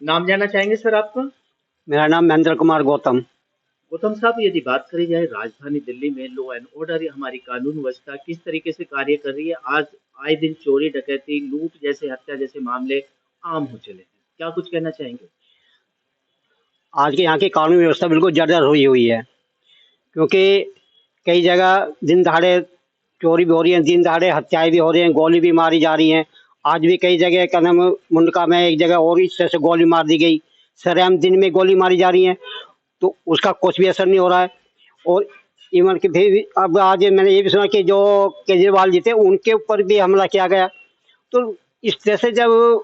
नाम जानना चाहेंगे सर आपका? मेरा नाम महेंद्र कुमार गौतम। गौतम साहब, यदि बात करी जाए राजधानी दिल्ली में लॉ एंड ऑर्डर, हमारी कानून व्यवस्था किस तरीके से कार्य कर रही है? आज आए दिन चोरी डकैती, लूट जैसे, हत्या जैसे मामले आम हो चले हैं। क्या कुछ कहना चाहेंगे? आज के यहाँ की कानून व्यवस्था बिल्कुल जर्जर हुई हुई है, क्योंकि कई जगह दिन दहाड़े चोरी भी हो रही है, दिन दहाड़े हत्याएं भी हो रही हैं, गोली भी मारी जा रही हैं। आज भी कई जगह क्या नाम मुंडका में एक जगह और इस तरह से गोली मार दी गई, सरेआम दिन में गोली मारी जा रही है, तो उसका कुछ भी असर नहीं हो रहा है। और इवन कि भी अब आज मैंने ये भी सुना कि जो केजरीवाल जी थे उनके ऊपर भी हमला किया गया। तो इस तरह से जब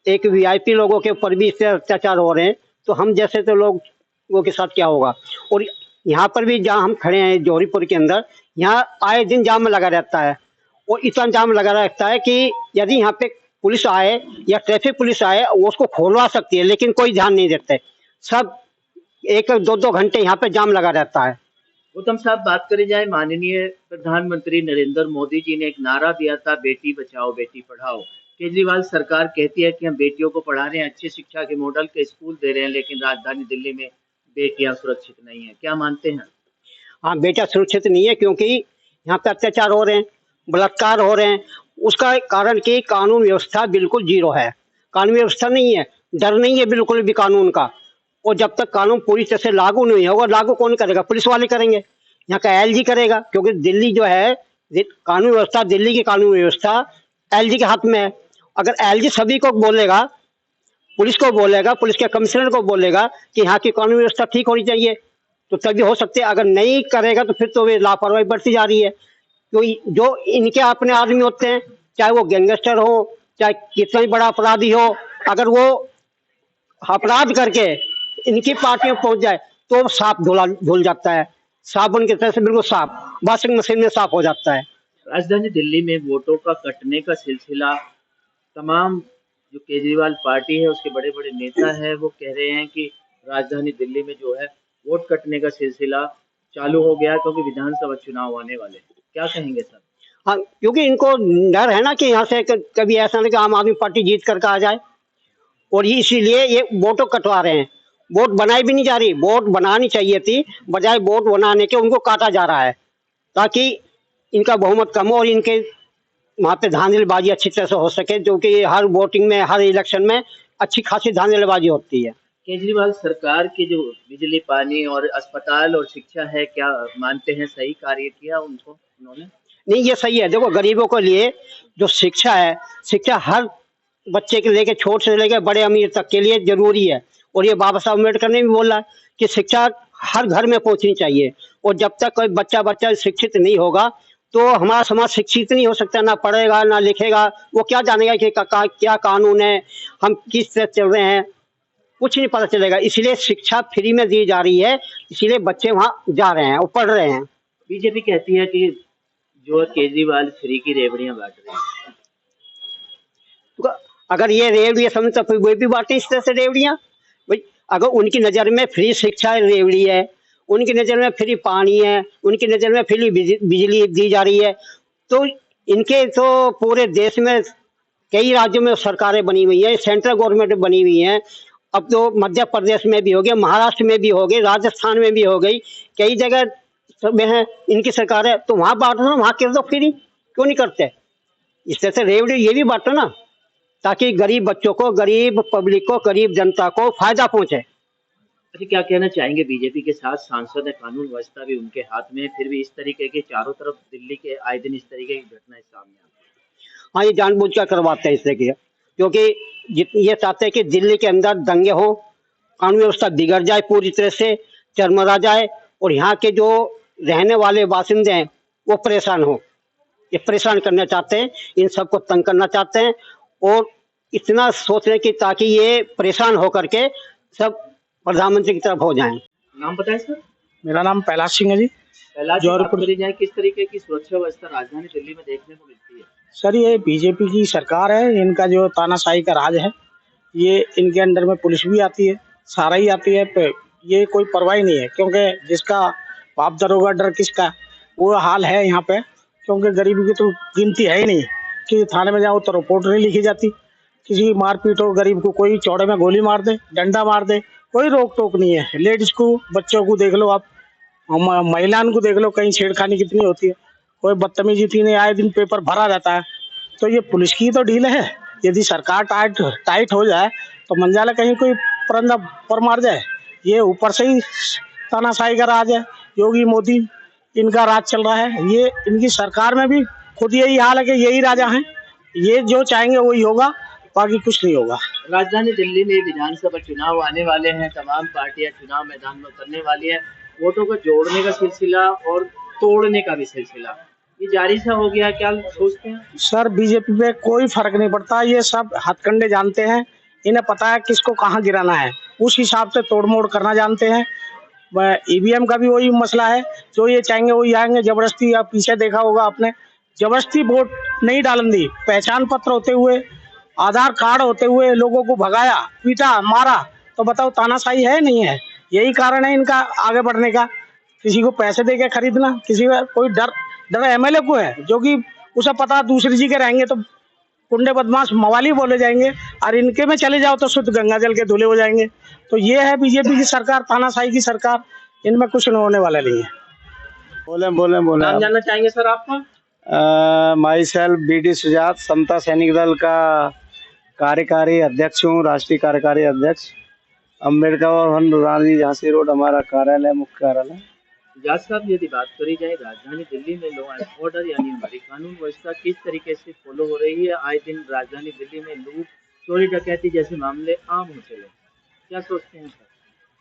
एक वीआईपी लोगों के ऊपर भी इस तरह अत्याचार हो रहे हैं, तो हम जैसे तो लोगों के साथ क्या होगा। और यहाँ पर भी जहाँ हम खड़े हैं जौहरीपुर के अंदर, यहाँ आए दिन जाम लगा रहता है, और इतना जाम लगा रहता है कि यदि यहाँ पे पुलिस आए या ट्रैफिक पुलिस आए वो उसको खोलवा सकती है, लेकिन कोई ध्यान नहीं देते। सब एक दो दो घंटे यहाँ पे जाम लगा रहता है। गौतम साहब, बात करी जाए, माननीय प्रधानमंत्री नरेंद्र मोदी जी ने एक नारा दिया था, बेटी बचाओ बेटी पढ़ाओ। केजरीवाल सरकार कहती है कि हम बेटियों को पढ़ा रहे हैं, अच्छी शिक्षा के मॉडल के स्कूल दे रहे हैं, लेकिन राजधानी दिल्ली में बेटियां सुरक्षित नहीं है। क्या मानते हैं? हाँ, बेटा सुरक्षित नहीं है, क्योंकि यहाँ पे अत्याचार हो रहे हैं, बलात्कार हो रहे हैं। उसका कारण कि कानून व्यवस्था बिल्कुल जीरो है, कानून व्यवस्था नहीं है, डर नहीं है बिल्कुल भी कानून का। और जब तक कानून पूरी तरह से लागू नहीं होगा, लागू कौन करेगा? पुलिस वाले करेंगे, यहाँ का एलजी करेगा, क्योंकि दिल्ली जो है कानून व्यवस्था, दिल्ली की कानून व्यवस्था एलजी के हाथ में है। अगर एलजी सभी को बोलेगा, पुलिस को बोलेगा, पुलिस के कमिश्नर को बोलेगा कि यहाँ की कानून व्यवस्था ठीक होनी चाहिए, तो तभी हो सकते है। अगर नहीं करेगा तो फिर तो वे लापरवाही बढ़ती जा रही है। तो जो इनके अपने आदमी होते हैं, चाहे वो गैंगस्टर हो, चाहे कितना ही बड़ा अपराधी हो, अगर वो अपराध करके इनकी पार्टी में पहुंच जाए तो साफ धुल जाता है, साबुन की तरह से बिल्कुल साफ, वॉशिंग मशीन में साफ हो जाता है। राजधानी दिल्ली में वोटों का कटने का सिलसिला, तमाम जो केजरीवाल पार्टी है उसके बड़े बड़े नेता है वो कह रहे हैं कि राजधानी दिल्ली में जो है वोट कटने का सिलसिला चालू हो गया, क्योंकि विधानसभा चुनाव आने वाले हैं। क्या कहेंगे सर? हाँ, क्योंकि इनको डर है ना कि यहाँ से कभी ऐसा नहीं कि आम आदमी पार्टी जीत करके आ जाए, और ये इसीलिए ये वोटों कटवा रहे हैं। वोट बनाई भी नहीं जा रही, वोट बनानी चाहिए थी, बजाय वोट बनाने के उनको काटा जा रहा है, ताकि इनका बहुमत कम हो और इनके वहाँ पे धांधलीबाजी अच्छी तरह से हो सके, जो कि हर वोटिंग में, हर इलेक्शन में अच्छी खासी धांधलीबाजी होती है। केजरीवाल सरकार की जो बिजली, पानी और अस्पताल और शिक्षा है, क्या मानते हैं सही कार्य किया उनको उन्होंने? नहीं, ये सही है। देखो, गरीबों के लिए जो शिक्षा है, शिक्षा हर बच्चे के लेके छोटे से लेके बड़े अमीर तक के लिए जरूरी है। और ये बाबा साहब अम्बेडकर ने भी बोला कि शिक्षा हर घर में पहुंचनी चाहिए। और जब तक कोई बच्चा शिक्षित नहीं होगा तो हमारा समाज शिक्षित नहीं हो सकता, ना पढ़ेगा ना लिखेगा, वो क्या जानेगा कि क्या कानून है, हम किस तरह चल रहे हैं, कुछ नहीं पता चलेगा। इसलिए शिक्षा फ्री में दी जा रही है, इसीलिए बच्चे वहाँ जा रहे हैं और पढ़ रहे हैं। बीजेपी कहती है कि जो केजरीवाल फ्री की रेवड़ियां बांट रहे हैं। तो अगर ये रेवड़ी समझ तो फिर वो भी बांटे इस तरह से रेवड़ियाँ। भाई, अगर उनकी नज़र में फ्री शिक्षा रेवड़ी है, उनकी नज़र में फ्री पानी है, उनकी नज़र में फ्री बिजली दी जा रही है, तो इनके तो पूरे देश में कई राज्यों में सरकारें बनी हुई है, सेंट्रल गवर्नमेंट बनी हुई है। अब तो मध्य प्रदेश में भी हो गए, महाराष्ट्र में भी हो गई, राजस्थान में भी हो गई, कई जगह में है इनकी सरकार है। तो वहाँ बांटो ना, वहाँ कर दो फ्री, क्यों नहीं करते? इस तरह से रेवड़ी ये भी बांटो ना, ताकि गरीब बच्चों को, गरीब पब्लिक को, गरीब जनता को फायदा पहुंचे। अच्छा, क्या कहना चाहेंगे? बीजेपी के साथ सांसद है, कानून व्यवस्था भी उनके हाथ में है, फिर भी इस तरीके के चारों तरफ दिल्ली के आए दिन इस तरीके की घटनाएं सामने आती हैं। हाँ, ये जानबूझ कर करवाते हैं इस तरह की, क्योंकि ये चाहते हैं कि दिल्ली के अंदर दंगे हो, कानून व्यवस्था बिगड़ जाए, पूरी तरह से चरमरा जाए, और यहाँ के जो रहने वाले बासिंदे हैं वो परेशान हो। ये परेशान करना चाहते हैं, इन सबको तंग करना चाहते हैं, और इतना सोच रहे कि ताकि ये परेशान होकर के सब प्रधानमंत्री की तरफ हो जाएं। नाम बताएं सर। मेरा नाम कैलाश सिंह है जी। कैलाश, बात करी जाए, किस तरीके की सुरक्षा व्यवस्था राजधानी दिल्ली में देखने को मिलती है? सर, ये बीजेपी की सरकार है, इनका जो तानाशाही का राज है, ये इनके अंडर में पुलिस भी आती है, सारा ही आती है, ये कोई परवाह नहीं है, क्योंकि जिसका बाप दरोगा डर किसका, वो हाल है यहाँ पे। क्योंकि गरीबी की तो गिनती है ही नहीं कि थाने में जाओ तो रिपोर्ट नहीं लिखी जाती, किसी मारपीट हो, गरीब को कोई चौड़े में गोली मार दे, डंडा मार दे, कोई रोक टोक नहीं है। लेडीज को, बच्चों को देख लो आप, महिलाओं को देख लो, कहीं छेड़खानी कितनी होती है, कोई बदतमीजी थी नहीं, आए दिन पेपर भरा रहता है। तो ये पुलिस की तो ढील है। यदि सरकार टाइट हो जाए तो मंजाला कहीं कोई परंदा पर मार जाए। ये ऊपर से ही तानाशाही का राज है, योगी मोदी इनका राज चल रहा है। ये इनकी सरकार में भी खुद यही हाल है कि यही राजा हैं, ये जो चाहेंगे वही होगा, बाकी कुछ नहीं होगा। राजधानी दिल्ली में विधानसभा चुनाव आने वाले हैं, तमाम पार्टियां चुनाव मैदान में उतरने वाली है। वोटों को जोड़ने का सिलसिला और तोड़ने का भी सिलसिला ये जारी सा हो गया, क्या सोचते हैं? सर, बीजेपी पे कोई फर्क नहीं पड़ता, ये सब हथकंडे जानते हैं, इन्हें पता है किसको कहाँ गिराना है, उस हिसाब से तोड़ मोड़ करना जानते हैं। ईवीएम का भी वही मसला है, जो ये चाहेंगे वही आएंगे जबरदस्ती। आप पीछे देखा होगा आपने, जबरदस्ती वोट नहीं डालन दी, पहचान पत्र होते हुए, आधार कार्ड होते हुए लोगों को भगाया, पीटा, मारा। तो बताओ तानाशाही है नहीं है? यही कारण है इनका आगे बढ़ने का। किसी को पैसे दे के खरीदना, किसी का कोई डर एमएलए को है, जो कि उसे पता दूसरी जी के रहेंगे तो कुंडे बदमाश मवाली बोले जाएंगे, और इनके में चले जाओ तो शुद्ध गंगा जल के धुले हो जाएंगे। तो ये है बीजेपी की सरकार, तानाशाही की सरकार, इनमें कुछ न होने वाला नहीं है। बोले नाम जानना चाहेंगे सर आपका? माई सेल्फ BD सुजात, समता सैनिक दल का कार्यकारी अध्यक्ष हूँ, राष्ट्रीय कार्यकारी अध्यक्ष। अम्बेडकर भवन, रानी झांसी रोड हमारा कार्यालय, मुख्य कार्यालय। सुजात साहब, यदि बात करी जाए राजधानी दिल्ली में लॉ एंड ऑर्डर यानी हमारी कानून व्यवस्था किस तरीके से फॉलो हो रही है? आए दिन राजधानी दिल्ली में लूट, चोरी डकैती जैसे मामले आम हो चले, क्या सोचते हैं सर?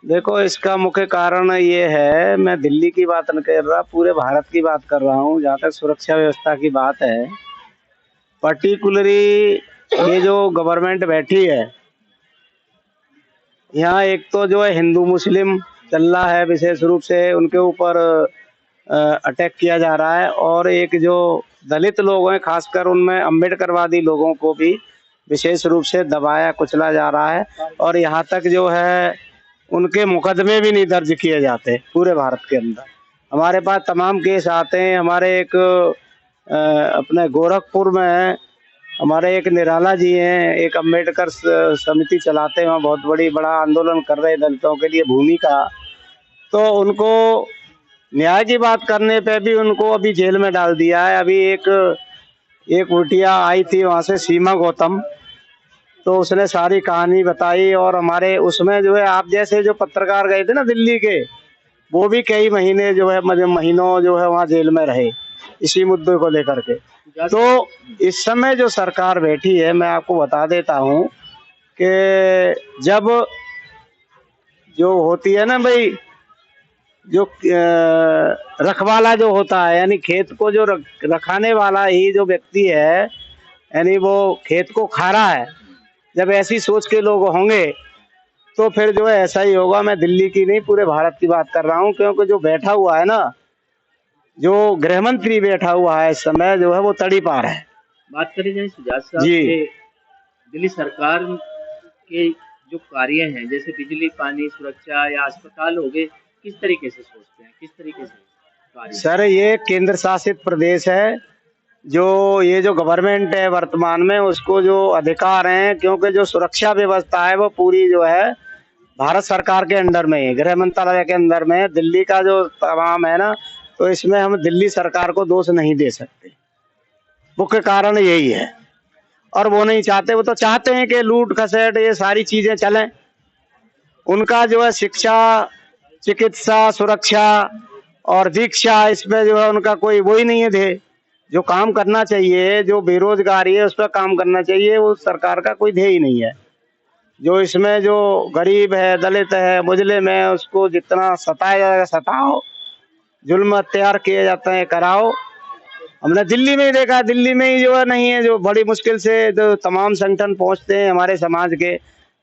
देखो, इसका मुख्य कारण ये है, मैं दिल्ली की बात नहीं कर रहा, पूरे भारत की बात कर रहा हूँ। जहाँ तक सुरक्षा व्यवस्था की बात है, पर्टिकुलरली ये जो गवर्नमेंट बैठी है, यहाँ एक तो जो है हिंदू मुस्लिम चल रहा है, विशेष रूप से उनके ऊपर अटैक किया जा रहा है, और एक जो दलित लोग हैं, खासकर उनमें अम्बेडकरवादी लोगों को भी विशेष रूप से दबाया कुचला जा रहा है। और यहाँ तक जो है उनके मुकदमे भी नहीं दर्ज किए जाते पूरे भारत के अंदर। हमारे पास तमाम केस आते हैं। हमारे एक अपने गोरखपुर में हमारे एक निराला जी हैं, एक अम्बेडकर समिति चलाते हैं, वहाँ बहुत बड़ा आंदोलन कर रहे हैं दलितों के लिए, भूमि का। तो उनको न्याय की बात करने पे भी उनको अभी जेल में डाल दिया है। अभी एक उल्टिया आई थी वहाँ से, सीमा गौतम, तो उसने सारी कहानी बताई। और हमारे उसमें जो है, आप जैसे जो पत्रकार गए थे ना दिल्ली के, वो भी कई महीने जो है, महीनों जो है वहाँ जेल में रहे इसी मुद्दे को लेकर के। तो इस समय जो सरकार बैठी है, मैं आपको बता देता हूँ कि जब जो होती है ना भाई, जो रखवाला जो होता है, यानी खेत को जो रखाने वाला ही जो व्यक्ति है, यानी वो खेत को खा रहा है, जब ऐसी सोच के लोग होंगे तो फिर जो है ऐसा ही होगा। मैं दिल्ली की नहीं, पूरे भारत की बात कर रहा हूँ, क्योंकि जो बैठा हुआ है ना, जो गृह मंत्री बैठा हुआ है इस समय, जो है वो तड़ी पार है। बात करी जाए सुजात साहब के दिल्ली सरकार के जो कार्य हैं, जैसे बिजली, पानी, सुरक्षा या अस्पताल हो गए, किस तरीके से सोचते हैं, किस तरीके से कार्य? सर, ये केंद्र शासित प्रदेश है, जो ये जो गवर्नमेंट है वर्तमान में, उसको जो अधिकार हैं, क्योंकि जो सुरक्षा व्यवस्था है वो पूरी जो है भारत सरकार के अंडर में है, गृह मंत्रालय के अंदर में है। दिल्ली का जो तमाम है ना, तो इसमें हम दिल्ली सरकार को दोष नहीं दे सकते। मुख्य कारण यही है, और वो नहीं चाहते, वो तो चाहते हैं कि लूट खसैट ये सारी चीजें चलें। उनका जो है शिक्षा, चिकित्सा, सुरक्षा और दीक्षा, इसमें जो है उनका कोई वही नहीं है ध्येय। जो काम करना चाहिए, जो बेरोजगारी है उस पर काम करना चाहिए, वो सरकार का कोई ध्येय ही नहीं है। जो इसमें जो गरीब है, दलित है, मुस्लिम है, उसको जितना सताया जाएगा सताओ, जुल्म अत्याचार किए जाते हैं कराओ। हमने दिल्ली में ही देखा, दिल्ली में ही जो है नहीं है, जो बड़ी मुश्किल से जो तमाम संगठन पहुंचते हैं हमारे समाज के,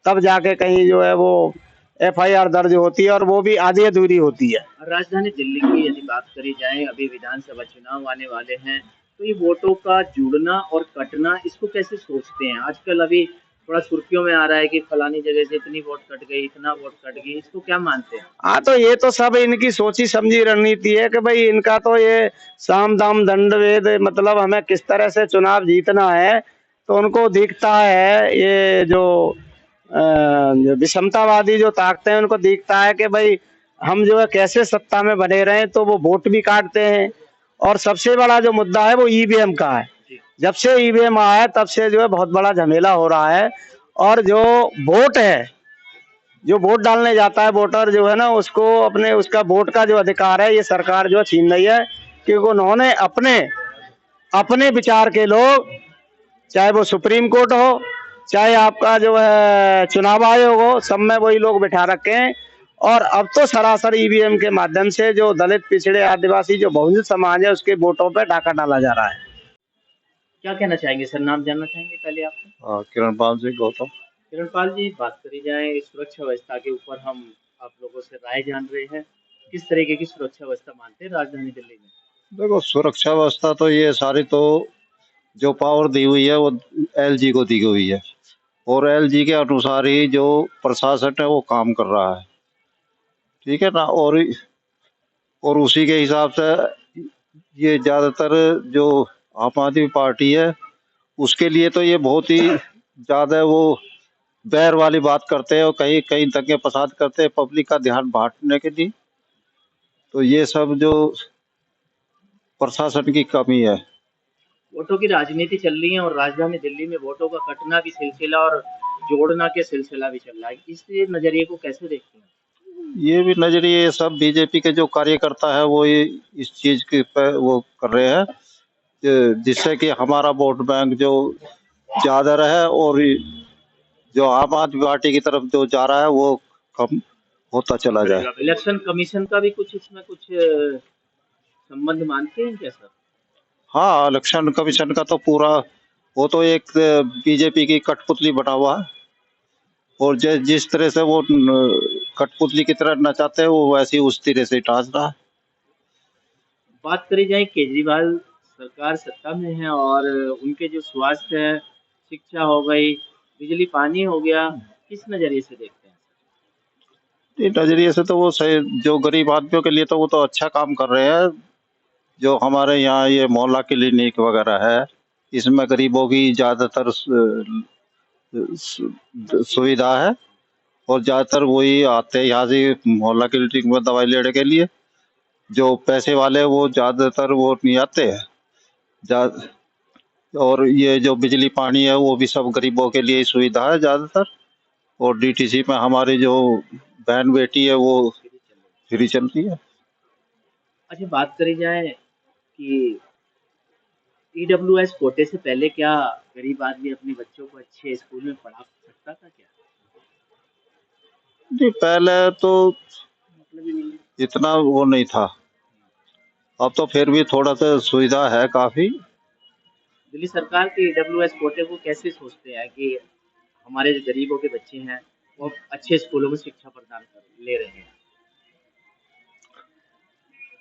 तब जाके कहीं जो है वो FIR दर्ज होती है, और वो भी आधी अधूरी होती है। राजधानी दिल्ली की यदि बात करी जाए, अभी विधानसभा चुनाव आने वाले हैं, तो ये वोटों का जुड़ना और कटना, इसको कैसे सोचते हैं? आजकल अभी थोड़ा सुर्खियों में आ रहा है कि फलानी जगह से इतनी वोट कट गई, इतना वोट कट गई, इसको क्या मानते हैं? हाँ, तो ये तो सब इनकी सोची समझी रणनीति है कि भाई इनका तो ये साम दाम दंड भेद, मतलब हमें किस तरह से चुनाव जीतना है, तो उनको दिखता है ये जो विषमतावादी जो ताकतें हैं उनको दिखता है कि भाई हम जो है कैसे सत्ता में बने रहे, तो वो वोट भी काटते हैं। और सबसे बड़ा जो मुद्दा है वो ईवीएम का है। जब से ईवीएम आया है तब से जो है बहुत बड़ा झमेला हो रहा है। और जो वोट है, जो वोट डालने जाता है वोटर जो है ना, उसको अपने उसका वोट का जो अधिकार है ये सरकार जो छीन रही है, क्योंकि उन्होंने अपने अपने विचार के लोग, चाहे वो सुप्रीम कोर्ट हो, चाहे आपका जो है चुनाव आयोग हो, सब में वही लोग बिठा रखे हैं। और अब तो सरासर ईवीएम के माध्यम से जो दलित, पिछड़े, आदिवासी, जो बहुजन समाज है उसके वोटों पे डाका डाला जा रहा है। क्या कहना चाहेंगे सर, नाम जानना चाहेंगे पहले आपको? किरणपाल सिंह गौतम। किरणपाल जी, बात करी जाए सुरक्षा व्यवस्था के ऊपर, हम आप लोगों से राय जान रहे हैं, किस तरीके की सुरक्षा व्यवस्था मानते हैं राजधानी दिल्ली में? देखो, सुरक्षा व्यवस्था तो ये सारी तो जो पावर दी हुई है वो एलजी को दी हुई है, और एलजी के अनुसार ही जो प्रशासन है वो काम कर रहा है, ठीक है ना। और उसी के हिसाब से ये ज्यादातर जो आम आदमी पार्टी है उसके लिए तो ये बहुत ही ज्यादा वो बैर वाली बात करते हैं, और कहीं कहीं दंगे फसाद करते हैं पब्लिक का ध्यान बांटने के लिए। तो ये सब जो प्रशासन की कमी है। वोटों की राजनीति चल रही है और राजधानी दिल्ली में वोटों का कटना की सिलसिला और जोड़ना के सिलसिला भी चल रहा है, इस नजरिए को कैसे देखते हैं? ये भी नजरिए, ये सब बीजेपी के जो कार्यकर्ता है वो ये इस चीज के वो कर रहे हैं जिससे कि हमारा वोट बैंक जो ज्यादा रहे, और जो आम आदमी पार्टी की तरफ जो जा रहा है वो कम होता चला जाए। इलेक्शन कमीशन का भी कुछ इसमें कुछ संबंध मानते हैं क्या सर? हाँ, इलेक्शन कमीशन का तो पूरा वो तो एक बीजेपी की कठपुतली बना हुआ है, और जिस तरह से वो कठपुतली की तरह नचाते हैं वो वैसे ही उस तरह से टाँच रहा है। बात करी जाए, केजरीवाल सरकार सत्ता में है और उनके जो स्वास्थ्य है, शिक्षा हो गई, बिजली पानी हो गया, किस नजरिए से देखते हैं? इस नजरिए से तो वो सही, जो गरीब आदमियों के लिए तो वो तो अच्छा काम कर रहे हैं। जो हमारे यहाँ ये मोहल्ला क्लिनिक वगैरह है, इसमें गरीबों की ज्यादातर सुविधा है, और ज्यादातर वही आते हैं यहाँ से मोहल्ला क्लिनिक में दवाई लेने के लिए। जो पैसे वाले वो ज्यादातर वो नहीं आते हैं। और ये जो बिजली पानी है वो भी सब गरीबों के लिए सुविधा है ज्यादातर। और डीटीसी में हमारी जो बहन बेटी है वो फ्री चलती है। अच्छा, बात करी जाए कि ईडब्ल्यूएस कोटे से पहले क्या गरीब आदमी अपने बच्चों को अच्छे स्कूल में पढ़ा सकता था क्या? नहीं, पहले तो इतना वो नहीं था, अब तो फिर भी थोड़ा सा सुविधा है काफी। दिल्ली सरकार के ईडब्ल्यूएस कोटे को कैसे सोचते हैं कि हमारे जो गरीबों के बच्चे हैं वो अच्छे स्कूलों में शिक्षा प्रदान कर ले रहे हैं?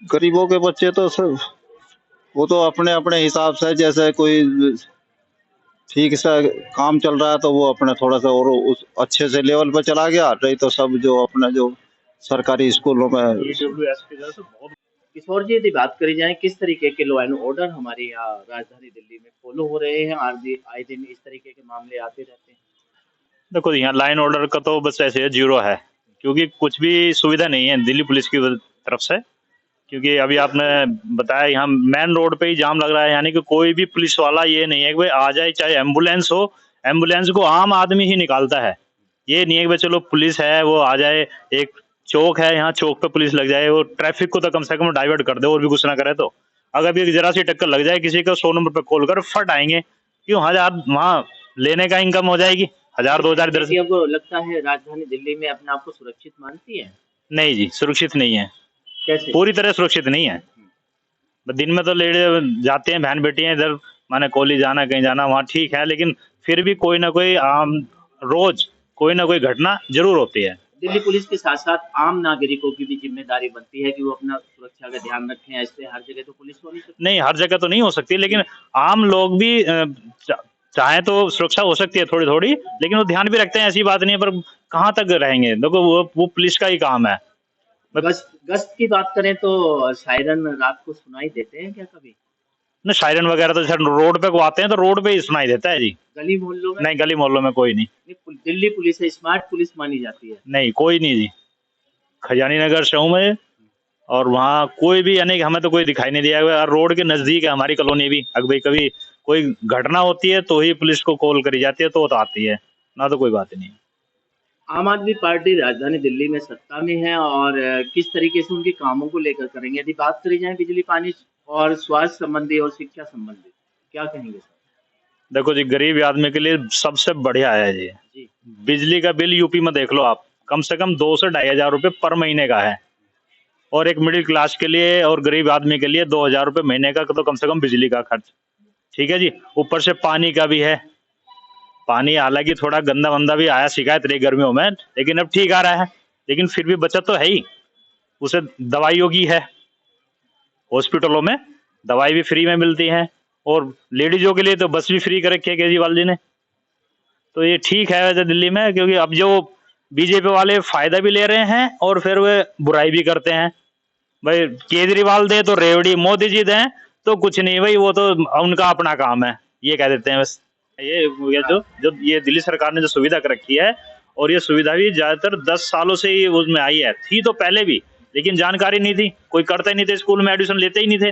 गरीबों के बच्चे तो सब वो तो अपने अपने हिसाब से, जैसे कोई ठीक से काम चल रहा है तो वो अपने थोड़ा सा और उस अच्छे से लेवल पर चला गया, नहीं तो सब जो अपने जो सरकारी स्कूलों में। किशोर जी, यदि बात करी जाए किस तरीके के लॉ एंड ऑर्डर हमारे यहाँ राजधानी दिल्ली में फॉलो हो रहे हैं, आए दिन इस तरीके के मामले आते रहते हैं? देखो, यहाँ लाइन ऑर्डर का तो बस ऐसे जीरो है, क्योंकि कुछ भी सुविधा नहीं है दिल्ली पुलिस की तरफ से। क्योंकि अभी आपने बताया यहाँ मेन रोड पे ही जाम लग रहा है, यानी कि कोई भी पुलिस वाला ये नहीं है कि भाई आ जाए, चाहे एम्बुलेंस हो, एम्बुलेंस को आम आदमी ही निकालता है। ये नहीं है कि भाई चलो पुलिस है वो आ जाए, एक चौक है यहाँ चौक पे पुलिस लग जाए, वो ट्रैफिक को तो कम से कम डाइवर्ट कर दे और भी कुछ ना करे। तो अगर भी जरा सी टक्कर लग जाए किसी को, 100 नंबर पे कॉल कर फट आएंगे, क्यों 1000 वहाँ लेने का इनकम हो जाएगी, 1000-2000 इधर से। आपको लगता है राजधानी दिल्ली में अपने आप को सुरक्षित मानती है? नहीं जी, सुरक्षित नहीं है। कैसे? पूरी तरह सुरक्षित नहीं है। दिन में तो लेडीज जाते हैं, बहन बेटी हैं इधर, माने कॉलेज जाना कहीं जाना वहाँ ठीक है, लेकिन फिर भी कोई ना कोई रोज कोई ना कोई घटना जरूर होती है। दिल्ली पुलिस के साथ साथ आम नागरिकों की भी जिम्मेदारी बनती है कि वो अपना सुरक्षा का ध्यान रखें। ऐसे हर जगह तो पुलिस हो नहीं सकती। नहीं, हर जगह तो नहीं हो सकती, लेकिन आम लोग भी चाहे तो सुरक्षा हो सकती है थोड़ी थोड़ी, लेकिन वो ध्यान भी रखते हैं, ऐसी बात नहीं है। पर कहाँ तक रहेंगे, देखो वो पुलिस का ही काम है। गश्त की बात करें तो सायरन रात को सुनाई देते हैं क्या कभी? ना सायरन वगैरह तो सर रोड पे को आते हैं तो रोड पे ही सुनाई देता है जी। गली मोहल्लों में नहीं, गली मोहल्लों में कोई नहीं। दिल्ली पुलिस है, स्मार्ट पुलिस मानी जाती है। नहीं, कोई नहीं जी। खजानी नगर से हूँ मैं, और वहाँ कोई भी यानी कि हमें तो कोई दिखाई नहीं दिया। और रोड के नजदीक है हमारी कॉलोनी भी। अगर भाई कभी कोई घटना होती है तो ही पुलिस को कॉल करी जाती है, तो वो तो आती है, ना तो कोई बात नहीं। आम आदमी पार्टी राजधानी दिल्ली में सत्ता में है, और किस तरीके से उनके कामों को लेकर करेंगे? यदि बात करी जाए बिजली पानी और स्वास्थ्य संबंधी और शिक्षा संबंधी, क्या कहेंगे सर? देखो जी, गरीब आदमी के लिए सबसे बढ़िया है जी। जी बिजली का बिल यूपी में देख लो आप, कम से कम 2 से 2,500 रुपये पर महीने का है। और एक मिडिल क्लास के लिए और गरीब आदमी के लिए 2,000 रुपये महीने का तो कम से कम बिजली का खर्च, ठीक है जी। ऊपर से पानी का भी है। पानी हालांकि थोड़ा गंदा वंदा भी आया, शिकायत रही गर्मियों में, लेकिन अब ठीक आ रहा है। लेकिन फिर भी बचत तो है ही। उसे दवाइयों की है, हॉस्पिटलों में दवाई भी फ्री में मिलती है, और लेडीजों के लिए तो बस भी फ्री कर रखी है केजरीवाल जी ने। तो ये ठीक है वैसे दिल्ली में, क्योंकि अब जो बीजेपी वाले फायदा भी ले रहे हैं और फिर वे बुराई भी करते हैं। भाई केजरीवाल दे तो रेवड़ी, मोदी जी दें तो कुछ नहीं, भाई वो तो उनका अपना काम है, ये कह देते हैं बस। ये जो ये दिल्ली सरकार ने जो सुविधा कर रखी है, और ये सुविधा भी ज्यादातर 10 सालों से ही उसमें आई है। थी तो पहले भी, लेकिन जानकारी नहीं थी, कोई करता ही नहीं थे, स्कूल में एडमिशन लेते ही नहीं थे।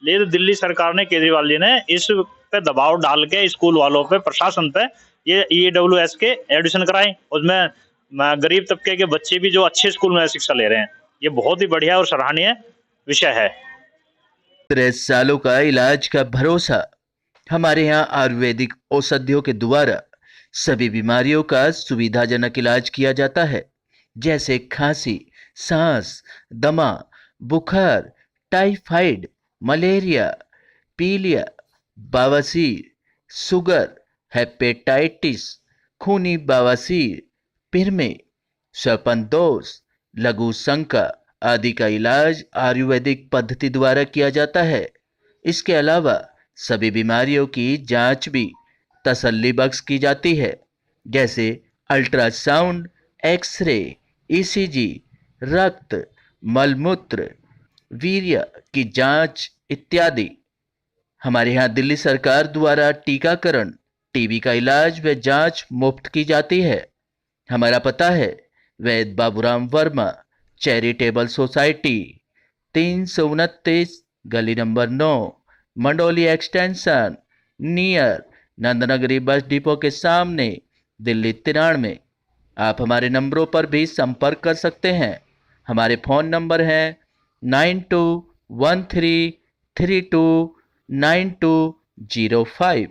ले तो दिल्ली सरकार ने, केजरीवाल जी ने इस पे दबाव डाल के स्कूल वालों पे, प्रशासन पे, ये EWS के एडमिशन कराए। उसमें गरीब तबके के बच्चे भी जो अच्छे स्कूल में शिक्षा ले रहे हैं। ये बहुत ही बढ़िया और सराहनीय विषय है। 30 सालों का इलाज का भरोसा। हमारे यहाँ आयुर्वेदिक औषधियों के द्वारा सभी बीमारियों का सुविधाजनक इलाज किया जाता है, जैसे खांसी, सांस, दमा, बुखार, टाइफाइड, मलेरिया, पीलिया, बवासीर, शुगर, हेपेटाइटिस, खूनी बवासीर, पिरमे, श्वापनदोष, लघु शंका आदि का इलाज आयुर्वेदिक पद्धति द्वारा किया जाता है। इसके अलावा सभी बीमारियों की जांच भी तसल्ली बख्श की जाती है, जैसे अल्ट्रासाउंड, एक्सरे, ECG, रक्त, मलमूत्र, वीर्य की जांच इत्यादि। हमारे यहाँ दिल्ली सरकार द्वारा टीकाकरण, टीबी का इलाज व जांच मुफ्त की जाती है। हमारा पता है वैद बाबूराम वर्मा चैरिटेबल सोसाइटी, 329 गली number 9, Mandoli extension, near Nand Nagri bus depot के सामने, दिल्ली 93। आप हमारे नंबरों पर भी संपर्क कर सकते हैं। हमारे फ़ोन नंबर हैं 9213329205,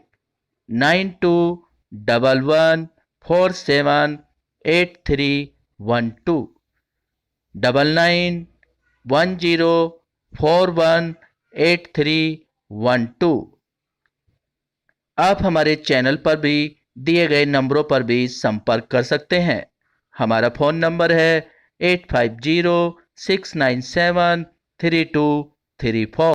9211478312, 9910418312। आप हमारे चैनल पर भी दिए गए नंबरों पर भी संपर्क कर सकते हैं। हमारा फ़ोन नंबर है 8506973234।